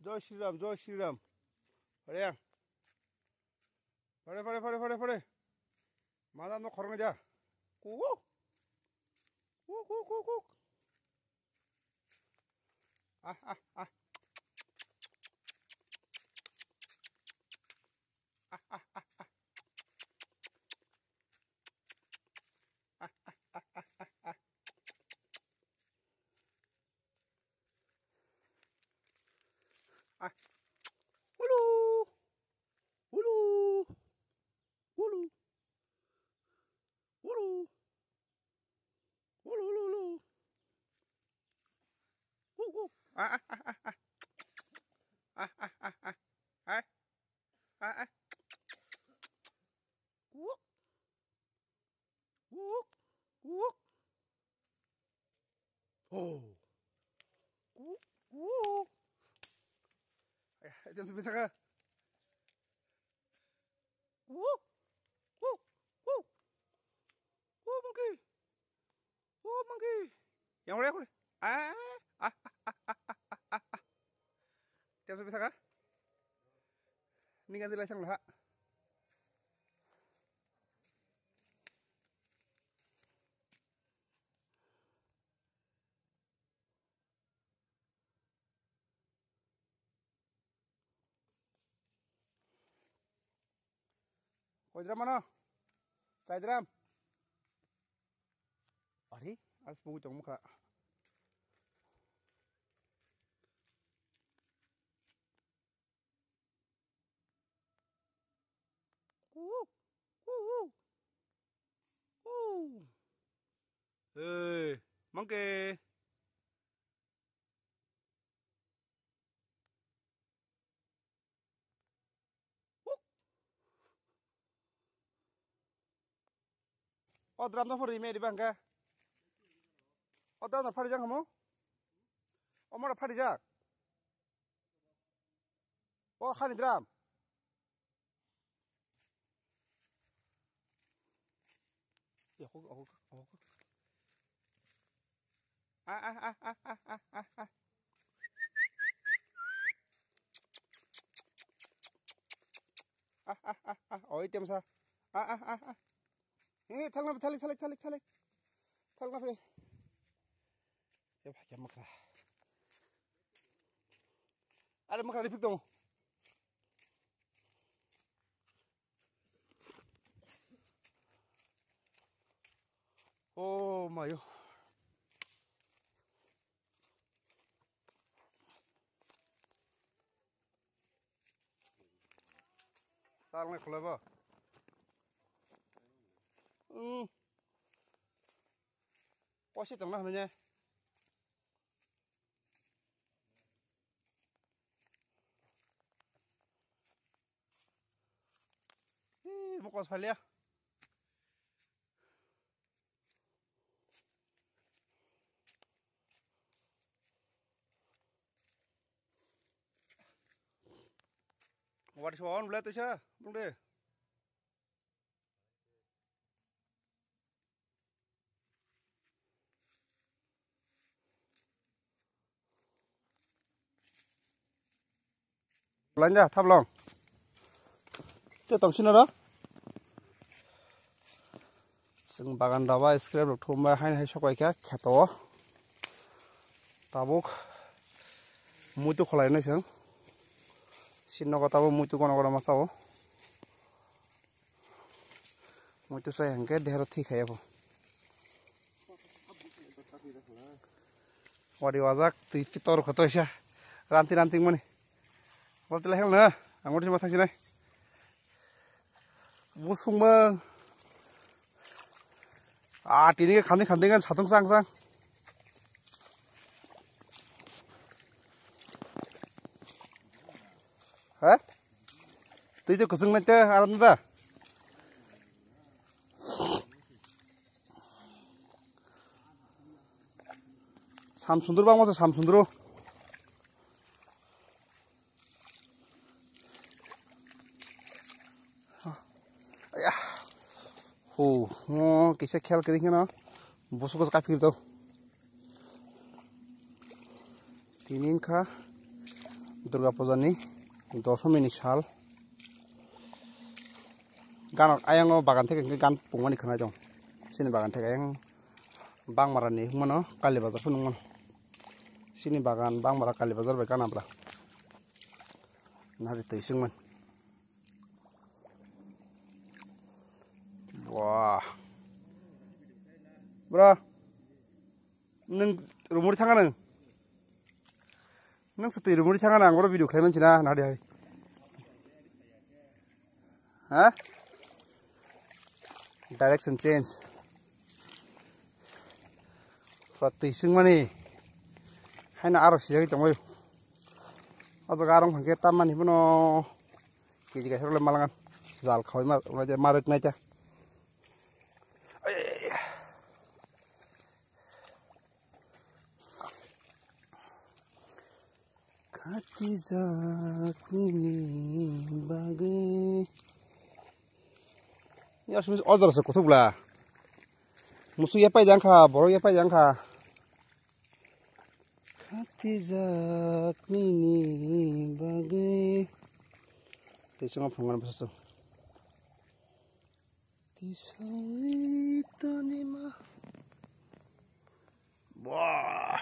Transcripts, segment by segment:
জয় শ্রীরাম জয় শ্রীরাম রে ফারে ফারে ফারে ফারে ফারে মাদা নো খরং যা কুক কুক কুক কুক কুক আহ আহ আহ Hulu, hulu, hulu, hulu, hulu, hulu, hulu. Wuk, wuk, wuk. Oh, wuk, wuk. Jangan sebentar kan? Wuk, wuk, wuk, wuk monkey, wuk monkey. Yang mana aku? Jangan sebentar kan? Ini ganti lasang lah. Kodram mana? Saidram. Ari, harus buku cong muka. Hey, monkey. Oh, drum no fari me di bangka. Oh, drum no fari jang kamu? Oh, mana fari jak? Oh, hani drum. Ya, aku. Oh, itu masa. Ini thalik. Thalik na fari. Ya, pakai makra. Ada makra di pitung. Oh, mayo. Sarang khulai ba. Pasti tengah nanya. Mau kos palia. What is on boleh tu sah, boleh. Belanja, thap long. Itu tongsin ada? Seng bagan dawa scrap rok thumba hai sokai kya kheto. Tabuk mutu kholai nai seng. Sinno ko tabuk mutu kono masao. Mutu sai hangke dehro thik hai abo. Wadi wajak ti pitor khato isya. Ranting mani. Boleh lahel na, anggur cuma thang sini. Busung bang. Tini ke khanding kan satung sang. Hah? Tujuh keseng nanti aran dah. Samsundur bang masa Samsundro. Kisah khel kering na. Bosok kapi gitu. Tininka Durga Pujani Dosomini Sal Gan ayang bagan থেকে গান pungmani khana jong sini bagan থেকে ayang bangmarani humano kali bazar funungon sini bagan bangmara kali bazar be kana bla nari teisingman wah bra nang rumuri thanga nang suti rumuri thanga nang goro video khlaiman china nadi hai ha direction change Pati singmani haina aro sijagi tongoi ajo garong phangke tamani bono keji ga serle malangan jal khoi ma marek naita khati zakni bage ya sumis ozar se kotubla musu ya pai jangkha boro ya pai jangkha khati zakni bage tesong phongan baso tisai tanima wah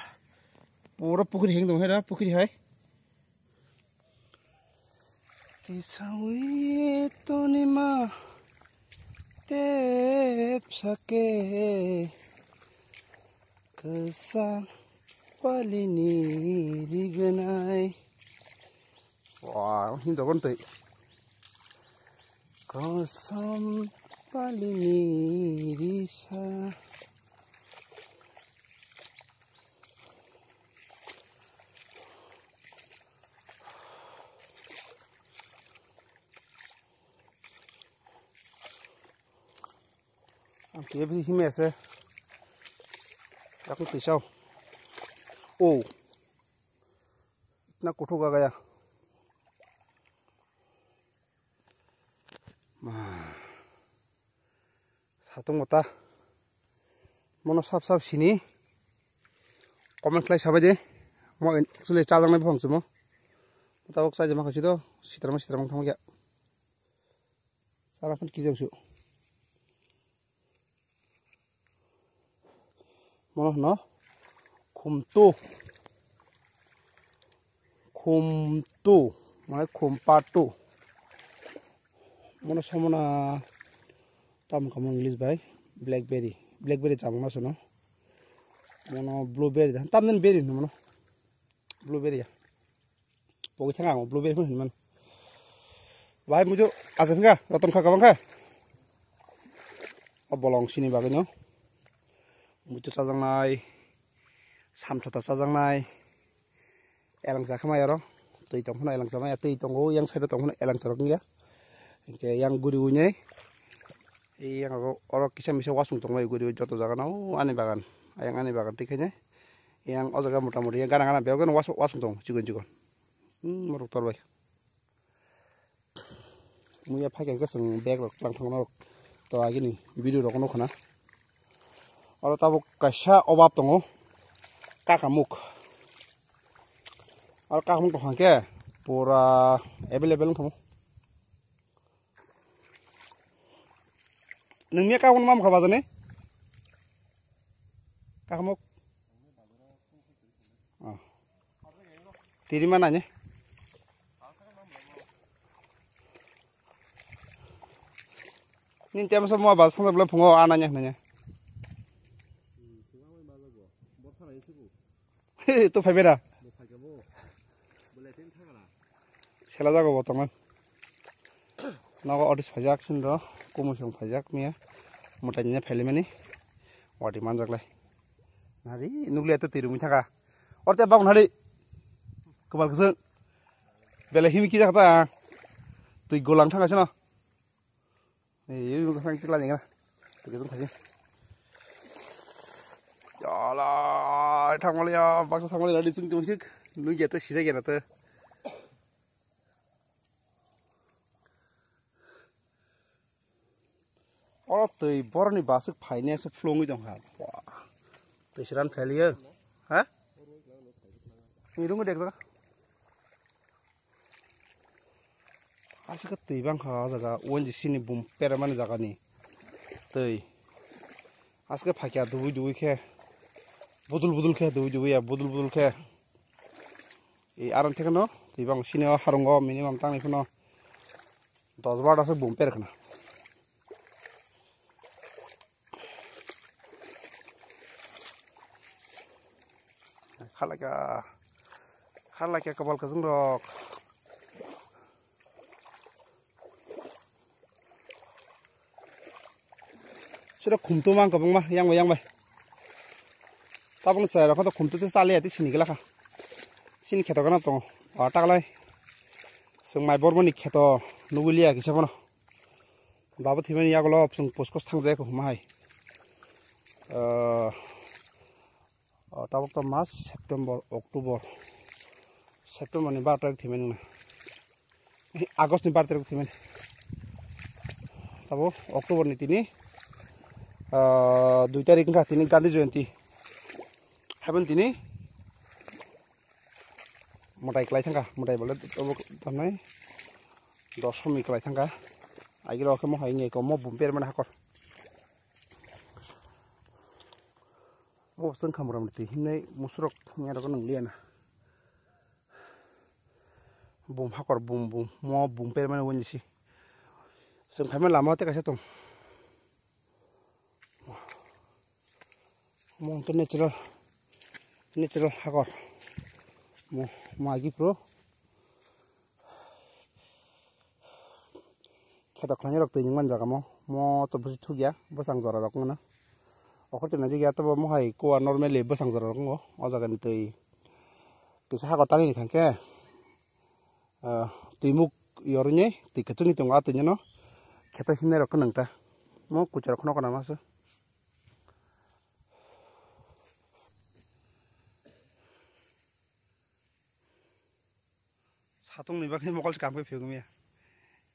pura pukri heng dong hera pukri hai tisai tanima tep sake kesang palini riganai wah hindo kontai kesang palini risa Kia bị hiểm sẽ aku tisau oh na kutu gaya satu mata mono sab sab sini comment like sabai je mo actually chajang nai phang chumo tabok sai jama khasi do sitram thang ya sara pun ki jang su mono no khumtu mane khumpatu mono samona tam kam english bai blackberry jamona sono mono blueberry tam nen berry no mono blueberry ya pogi thanga blueberry pun man bai mujo asapinga roton kha kabang kha obolong sini bagino mujo sajangnai samthota sajangnai elang jakhamai aro tei tongphana elang jamai tei tongo yang side tongphana elang charoknya ke yang guri unyai yang oro kisah misah wasung tongmai guri joto jaga nau ani bagan tikanya yang ojaga motamoti yang gana beogan wasung tong cigon maruk torbai muya phaikan kasang bag rok lang thangna to agini video rok no khana oro tabuk kaisa obab tongo kakamuk oro kakamuk hangke pura available thamo nungnya kawan mam khaba jane kakamuk tiri mana nya nin tem semua bas sampai belum pungo ananya nanya itu fabera sela jago botongan nago odis phajak sinro kumusung phajak mia mutanya phelimani wadi manjak lai nari nugli ate tirumi thaka orte bang nari kebal keseng bela himi ki jakta tui golang thaka sino ini sang tila jengah tui keseng thaji yala thangmali ya baksa thangmali ladi sung tung sik nunggi ate sisa gena te oro tui borni basuk phaine se flongi jong ha tui siran pheliyo ha Irung dek jaga. Asik tui bang kha jaga onji sini bum peraman jaga ni. Tui. Asik phakya duwi khe. Budul khe duwi ya budul khe. I aron thek no tui bang sini harungo minimum tang ni phono 10-12 ase bum per khna. Khalaka kabal kazung rok. Sudah kumtu mang kabung mah yang bay. Tabung saya rakho to kumtu te sale ati sini gela kha. Sini kheto kana to ata kalai. Sung mai borboni kheto nugulia ki sabono. Babu thimen ya golo sung poskos thang jay ko mahai. Tabuk to March, September, October. September ni 12 tarik thimen na. August ni 12 tarik thimen. Tabu October ni tini 2 tarik ka tini Gandhi Jayanti. Haben tini motai kelai thangka motai bole tabuk tamnai dosomi kelai thangka. Agilo ke mo hai nge ko mo bumper man hakor. Bo sung khamram ti himnai musrok nya ro nang liana. Bum hakor bum mo bumper man wonji si. Sung khaima lama te kaisa tong. Mo to natural hakor. Mo magi pro. Kheto khlanya rok tui ningman jaga mo to busi thugya bosang jora rok na. Okhor te naji gya to mo hai ko normally bosang jora rok ngo o jaga ni tui. Kisa hakor tani ni khangke tui muk yorunye tui kachuni tonga tui no kheto himne rok nangta mo kuchar khono kana mas. Satung ni bakhe mokol kampe phigumya.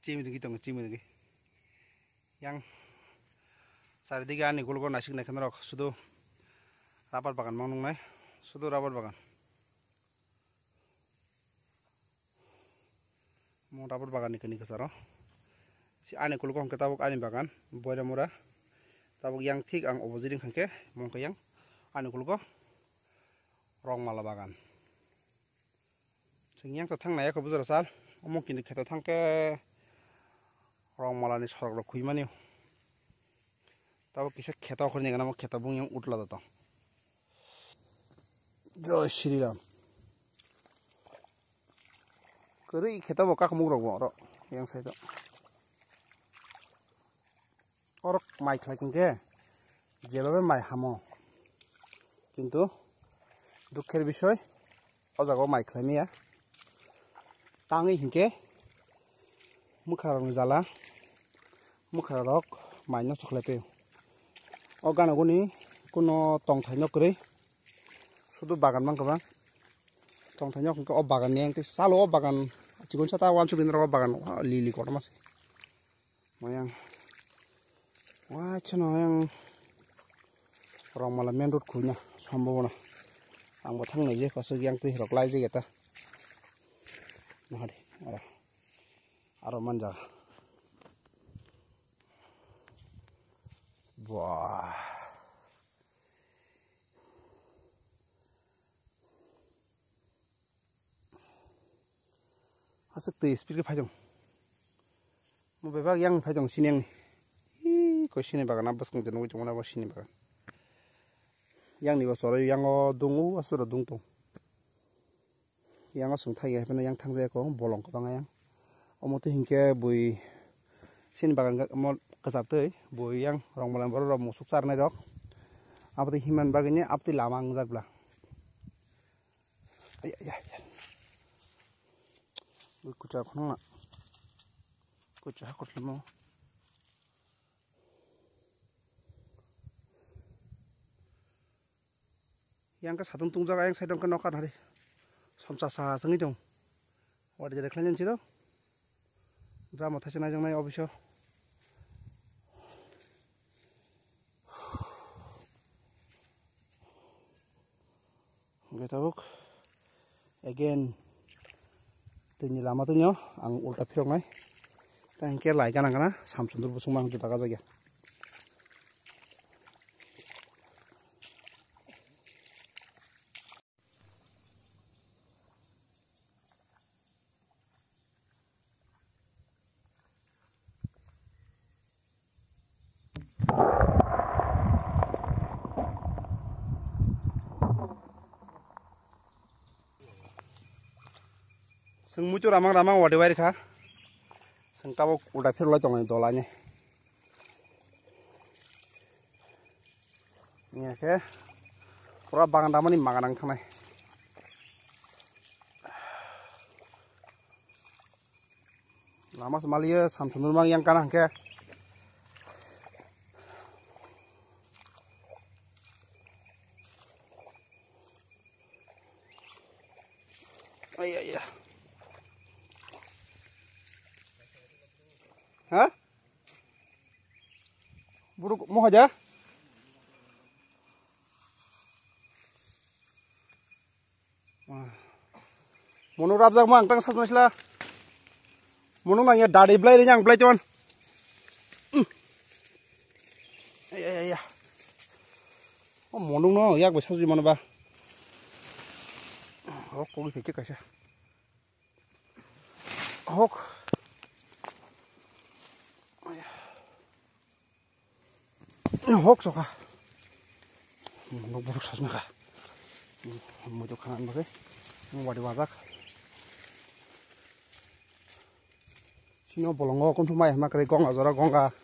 Cimigi tong cimigi. Yang চারিদিকে আনি গোল গোল নাসিক নাইখান রক শুধু রাবার বাগান মাউনং নাই শুধু রাবার বাগান mo rabar bagan ni kani kasaro si ani kulko hangke tabuk ani bagan boira mura tabuk yang thik ang opposite hangke mongke yang ani kulko rong mala bagan sing yang to thang naya ko bujara sal omong kini kheto thangke rong mala ni sorok rok khuimani tabo kisa kheto khorni gana mo kheto bung yang utla dato Jai Shri Ram keri kheto bo kak mung rok bo ro yang sai to orok mai khlai kengke jebabe mai hamo kintu dukher bishoy o jago mai khlaimia tangi hingke mukharok jala mukharok mai no choklepe o ganaguni kuno tongthai no kri sudu bagan mang kabang tongthai no o bagan ni angte salo o bagan chigun sata wan subin ro bagan lili ko mas moyang wa chano yang rong mala main road khunya sambobona ang bathang nei je kasu yang ti rok lai je geta mahari aro manja wah asuk ti speed ke phajong mo bebak yang phajong sineng ni ko sini bagan abas kung tenu jong na ba sini bagan yang ni ba soro yang o dungu asura dungtong yang o sung thai ya yang thangje ko bolong ko bang yang omote hingke bui sini bagan mo kasaptei bui yang rong malam baro ro musuk sar nai rok apti himan bagine apti lamang jakbla ay bui kucha khona kucha hakotlemo yang ka satung tung jaga yang saidong ka nokan hari somsa sa sangi jong wadi jare khlanen chiro drama thachena jong nai obisho Getabuk again दैनि लामा दङ आं उल्टा फिरंनाय तांके लायगानांगोना सामसुन्दर बसुमा आं जुदा जायगा जों मुइथ' रामां वादै वारिखा जों टाबो उल्टा फिरलाय दङ दलानि नियाके पुरा बागान दामानि मागानां थानाय लामा समालियो सामसुन्दर मां yang kana hangke ay Hah? Buruk mau aja? Monong rabjak mang tang satu nasla. Monong nanya dari belai yang belai cuman. Ya. Oh monong no, yak besar sih mana ba? Oh kau fikir kasih. Oh. Hok soka, buruk sasnya kah? Mau jauh kanan bagai, mau wadi wajak. Sini bolongo kon tumai, makre gong azora gonga,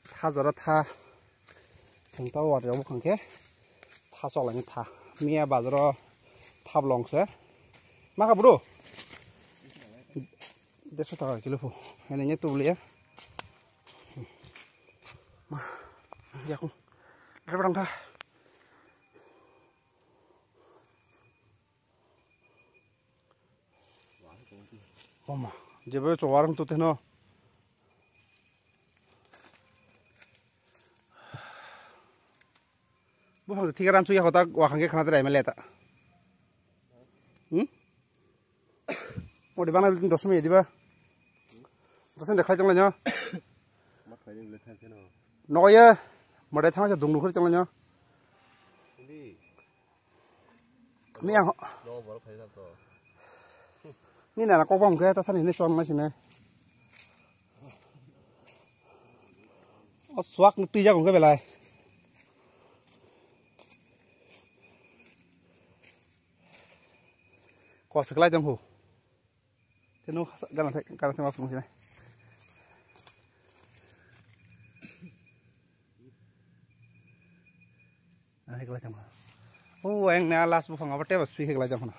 tha azora tha, sengtau wadi abu kangke, tha solanya tha, mia bazaro tha blong se, maka bro, 150 টাকা kilo fu, ini tuh beli ya. Ya aku, berapa orang dah? Mama, jadi coba orang tuh tehno. Bukan 3 ram suya kota wakangke karena tidak emelnya tak. Mau di mana bikin dosen ya di ba? Dosen dekat jangan nya. Noya. Mada thang aja dung nukhur chang nya mi ang ni na ko bong ke ta thani ni som ma sine o swak ti ja ko ke belai ko saklai jang hu tenu kana sama fung sine Oh, yang ni alas bukan apa tebas pikir lagi mana?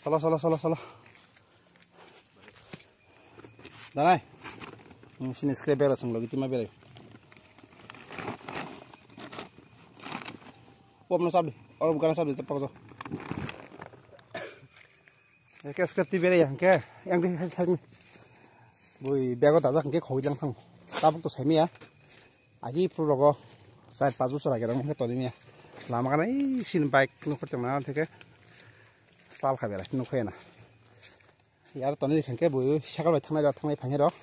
Salah. Dah ni, sini scrape beres lagi timah beres. Oh, mana sabdi? Oh, bukan sabdi, cepat kau. Yang scrape ti beres yang di sini. Bui bego tajak yang kau hilang thang. Tabuk tu semi ya. Aji pro logo. Saya pasu lagi orang mungkin tadi ni ya. Lama kan ini sin bike nukur cuma nanti ke sal kabe lah nukur na. Ya tadi kan ke boy sakal thang lagi panjang dah.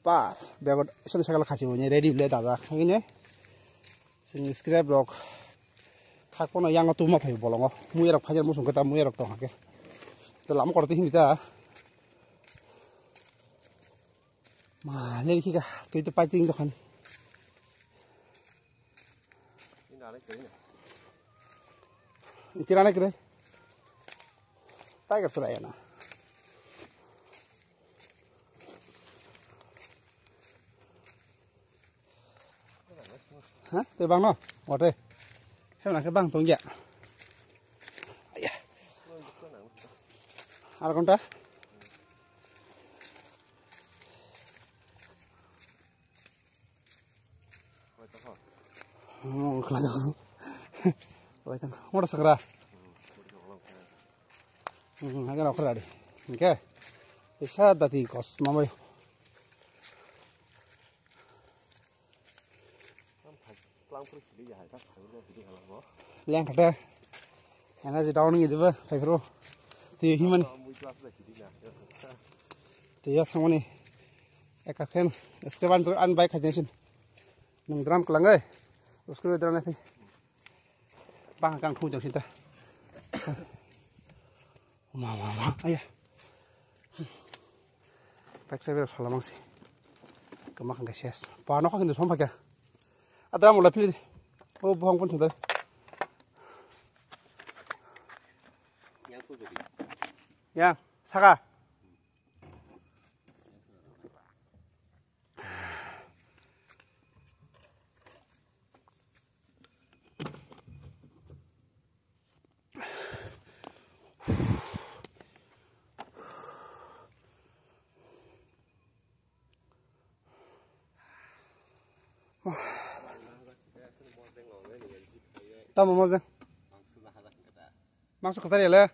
Par bego isan sakal kasih punya ready beli dah ini. Sin scrap rock. Kak pun yang tu mah pakai bolong oh. Muir rock panjang musuh kita muir rock tu ke. Tu lama korang ini dah. Mah ni kika tu itu pacing tu kan. Tirana kira, tiger seraya na. Hah, terbang no, water. Hebat nak bang tunggu ya. Ayah, ada konta? Oh, kelihatan. Kelihatan. Mau segera. Agak nak kerja deh. Okay. Bisa tadi kos mama. Yang ada, energi down gitu bah, 5 bro. thì himan thì ya thằng này एक आखेन इसके बाद तो अन बाइक हजेशन नंग ड्राम कलंगे उसके ड्राम में बांग कांग ठू जंग सिंता मा आया baik saya beres salamang sih kemakan guys yes paano ka hindi sompa kya adra mo lapili oh buhang pun sudah yang saka tao mau gì mang số cái gì lên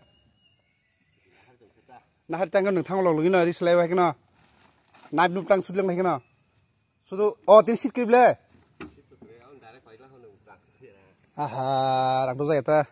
na hai tăng cái thang lồng lưỡi này đi slấy vậy cái nào nai núp tăng sút lưng này cái nào sút oh tin shit kịp lên à ha đang đâu vậy ta